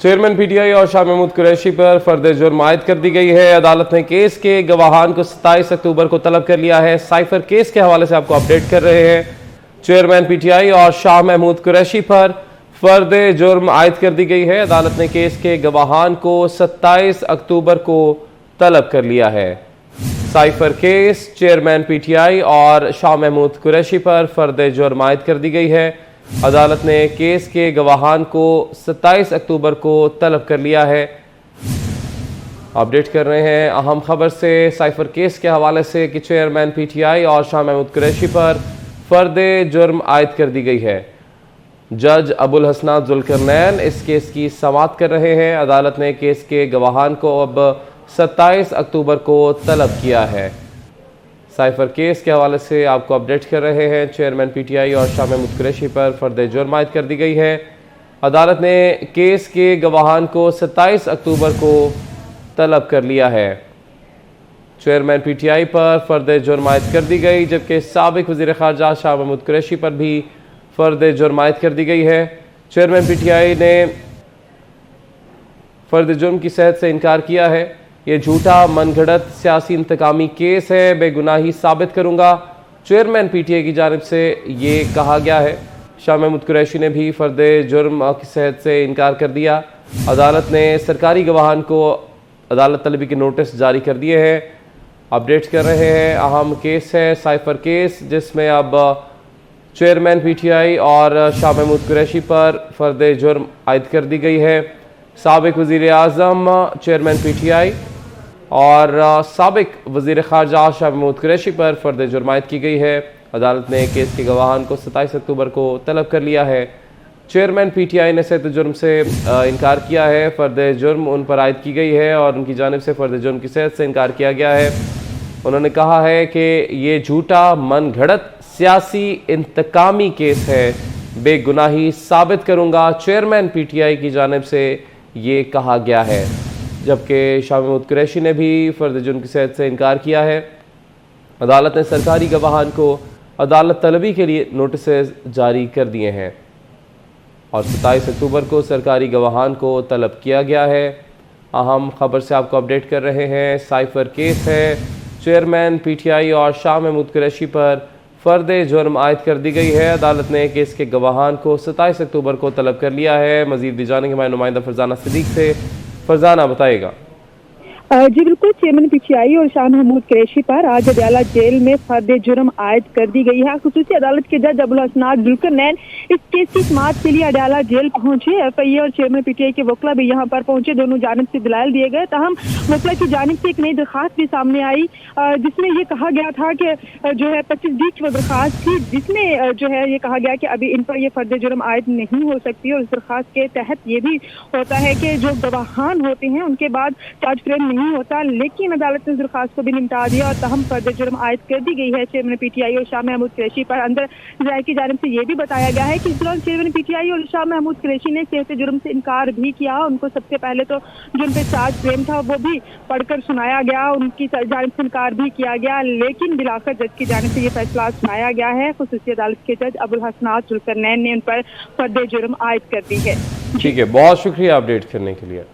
Chairman PTI और शाह महमूद कुरैशी पर फर्द जुर्म आयद कर दी गई है। अदालत ने केस के गवाहान को 27 अक्टूबर को तलब कर लिया है। साइफर केस के हवाले से आपको अपडेट कर रहे हैं। चेयरमैन पीटीआई और शाह महमूद कुरैशी पर फर्द जुर्म आयद कर दी गई है। अदालत ने केस के गवाहान को 27 अक्टूबर को तलब कर लिया है। साइफर केस चेयरमैन पीटीआई और शाह महमूद कुरैशी पर फर्द जुर्म आयद कर दी गई है। अदालत ने केस के गवाहान को 27 अक्टूबर को तलब कर लिया है। अपडेट कर रहे हैं अहम खबर से साइफर केस के हवाले से कि चेयरमैन पीटीआई और शाह महमूद कुरैशी पर फर्द जुर्म आयद कर दी गई है। जज अबुल हसनात जुल्करनैन इस केस की समाअत कर रहे हैं। अदालत ने केस के गवाहान को अब 27 अक्टूबर को तलब किया है। साइफर केस के हवाले से आपको अपडेट कर रहे हैं। चेयरमैन पीटीआई और शाह महमूद कुरैशी पर फर्द जुर्म आयद कर दी गई है। अदालत ने केस के गवाहान को 27 अक्टूबर को तलब कर लिया है। चेयरमैन पीटीआई पर फर्द जुर्म आयद कर दी गई, जबकि साबिक वज़ीर ख़ारजा शाह महमूद कुरैशी पर भी फर्द जुर्म आयद कर दी गई है। चेयरमैन पीटीआई ने फर्द जुर्म की सेहत से इनकार किया है। ये झूठा मनगढ़ंत सियासी इंतकामी केस है, बेगुनाही साबित करूंगा, चेयरमैन पीटीआई की जानिब से ये कहा गया है। शाह महमूद कुरैशी ने भी फर्द जुर्म की सेहत से इनकार कर दिया। अदालत ने सरकारी गवाहान को अदालत तलबी के नोटिस जारी कर दिए हैं। अपडेट कर रहे हैं अहम केस है साइफर केस, जिसमें अब चेयरमैन पीटीआई और शाह महमूद कुरैशी पर फर्द जुर्म आयद कर दी गई है। साबिक वज़ीर आज़म चेयरमैन पीटीआई और साबिक वज़ीर ख़ारजा शाह महमूद कुरैशी पर फर्द जुर्म आयद की गई है। अदालत ने केस के गवाहान को 27 अक्टूबर को तलब कर लिया है। चेयरमैन पीटीआई ने सेहत जुर्म से इनकार किया है। फर्द जुर्म उन पर आयद की गई है और उनकी जानिब से फर्द जुर्म की सेहत से इनकार किया गया है। उन्होंने कहा है कि ये झूठा मनगढ़ंत सियासी इंतकामी केस है, बेगुनाही साबित करूंगा, चेयरमैन पीटीआई की जानिब से ये कहा गया है। जबकि शाह महमूद कुरैशी ने भी फर्द जुर्म की सेहत से इनकार किया है। अदालत ने सरकारी गवाहान को अदालत तलबी के लिए नोटिस जारी कर दिए हैं और 27 अक्टूबर को सरकारी गवाहान को तलब किया गया है। अहम खबर से आपको अपडेट कर रहे हैं। साइफर केस है, चेयरमैन पीटीआई और शाह महमूद कुरैशी पर फर्द जुर्म आयद कर दी गई है। अदालत ने केस के गवाहान को 27 अक्टूबर को तलब कर लिया है। मजीद भी जानेंगे हमारे नुमाइंदा फरजाना सिद्दीक से। फरजाना बताएगा। जी बिल्कुल, चेयरमैन पीटीआई और शाह महमूद कुरैशी पर आज अदालत जेल में फर्द जुर्म आयद कर दी गई है। खुसूसी अदालत के जज अबुल हसनात जुल्करनैन इस केस की समाअत के लिए अदालत जेल पहुंचे। एफआईए और चेयरमैन पीटीआई के वकला भी यहां पर पहुंचे। दोनों जानिब से दलाइल दिए गए। तहम वकला की जानिब से एक नई दरखास्त भी सामने आई, जिसमें ये कहा गया था कि जो है 25D की वो दरखास्त थी, जिसमें जो है ये कहा गया कि अभी इन पर यह फर्द जुर्म आयद नहीं हो सकती। और इस दरखास्त के तहत ये भी होता है कि जो गवाहान होते हैं उनके बाद चार्ज फ्रेम नहीं होता, लेकिन अदालत ने दरखास्त को भी निपटा दिया और तहम फर्द जुर्म आयद कर दी गई है चेयरमैन पीटीआई और शाह महमूद कुरैशी पर। अंदर ज़ाहिर की जानिब से ये भी बताया गया है कि इस दौरान चेयरमैन पीटीआई और शाह महमूद कुरैशी ने सेहत जुर्म से इनकार भी किया। उनको सबसे पहले तो जो उन पर चार्ज फ्रेम था वो भी पढ़कर सुनाया गया, उनकी जानिब से इनकार भी किया गया, लेकिन बिलाखिर जज की जानिब से ये फैसला सुनाया गया है। खुसूसी अदालत के जज अबुल हसनात जुल्करनैन ने उन पर फर्द जुर्म आयद कर दी है। ठीक है, बहुत शुक्रिया अपडेट करने के लिए।